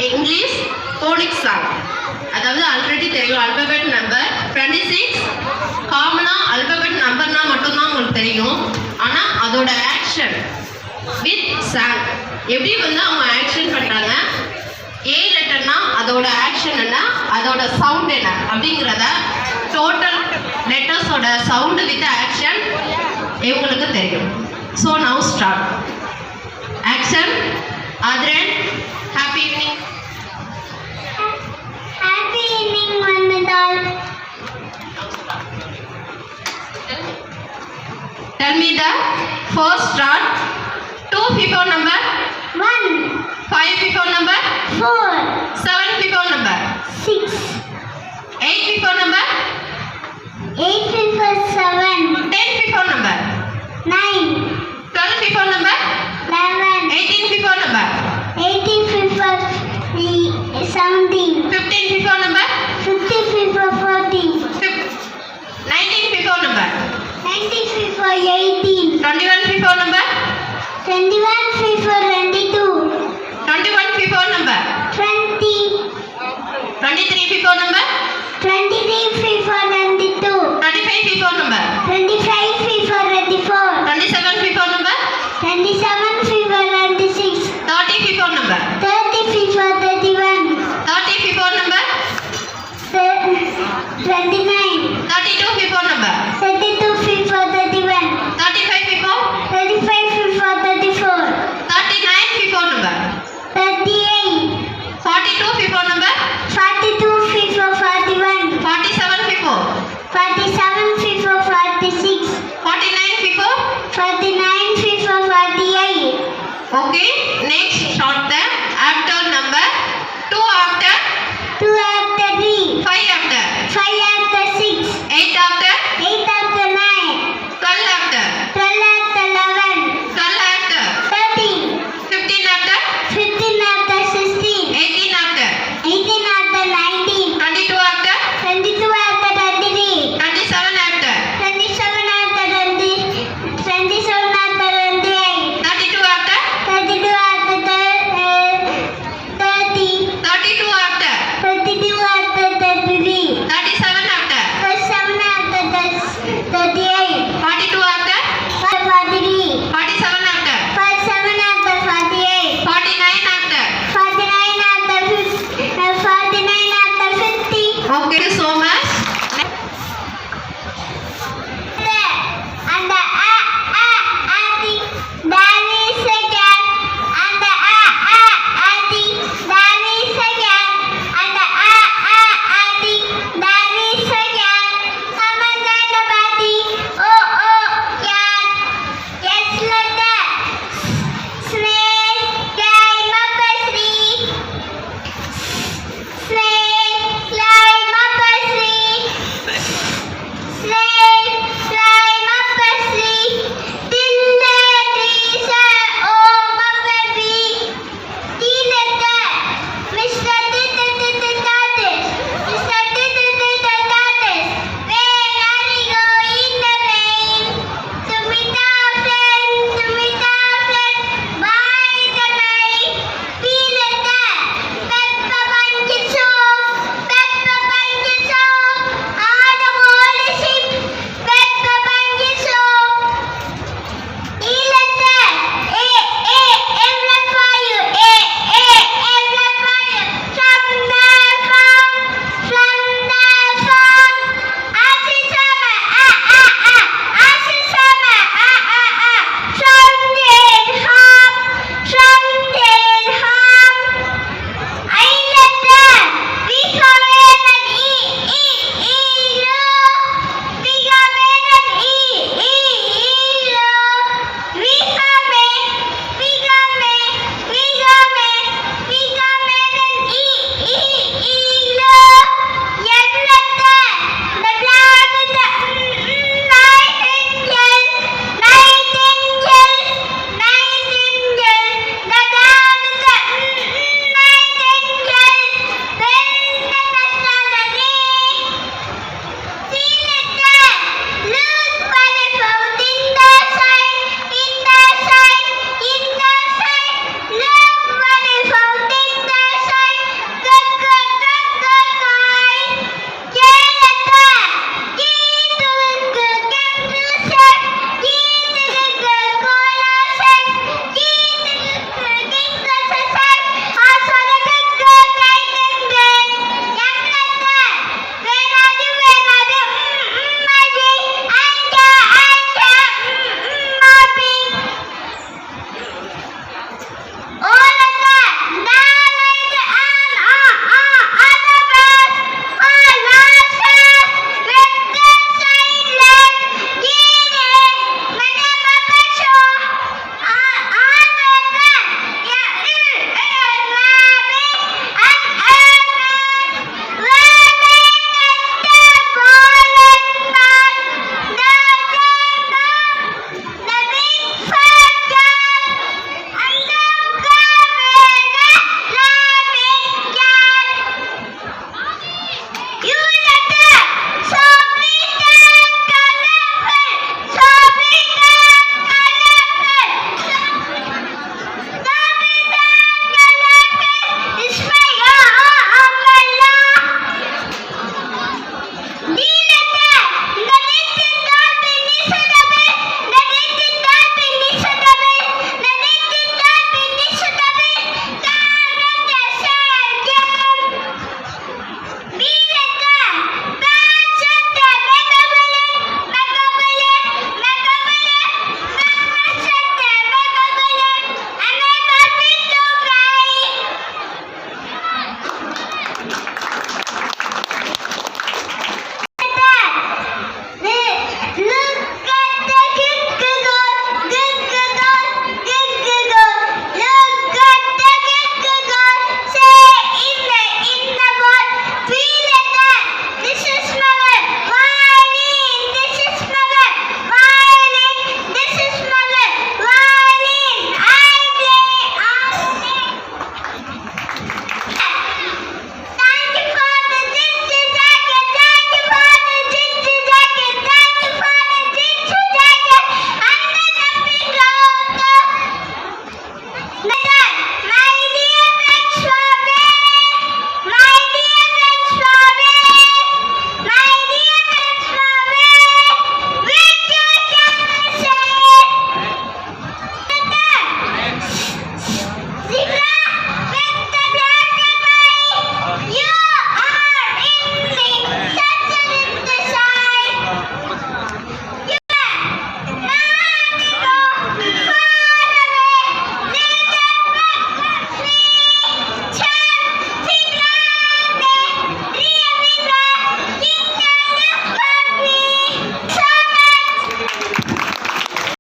English phonic song. அதாவது already தெரியும் alphabet number 26 காமனாக அல்பபெட் நம்பர்னா மட்டும்தான் உங்களுக்கு தெரியும். ஆனால் அதோட ஆக்ஷன் வித் சாங் எப்படி வந்து அவங்க ஆக்ஷன் பண்ணுறாங்க, ஏ லெட்டர்னா அதோட ஆக்ஷன் என்ன, அதோட சவுண்ட் என்ன அப்படிங்கிறத டோட்டல் லெட்டர்ஸோட சவுண்டு வித் ஆக்ஷன் இவங்களுக்கு தெரியும். So now start. ஆக்ஷன். ஆத்ரன், happy evening. Happy evening, Manadal. Tell me the first start. 2 people number, 1, 5 people number, 4, 7 people number, 6, 8 people number, 8 people 7, 10 people number, 9, 12 people number, 11, 18 people number, 18 people 17, 15 people number, 50 people 14, 19 people number, 90 people 18, 21 people number, 21 people 22, 21 people number, 20, 23 people number, 23 people 22, 25 people number, 25 people 24, 27 people number, 27 people 26, 30 people number, 30 people 31, 30 people number, 29, 32 people number, 32 people 31, 35 people, 35 people 34, 39 people number, 38, 42 people number, 42 people 41, 47 people, 47 people 46, 49 people. 49 people 48. Okay, next short the after number 2 after 2 after 3, 5 after 5 after 6, 8 after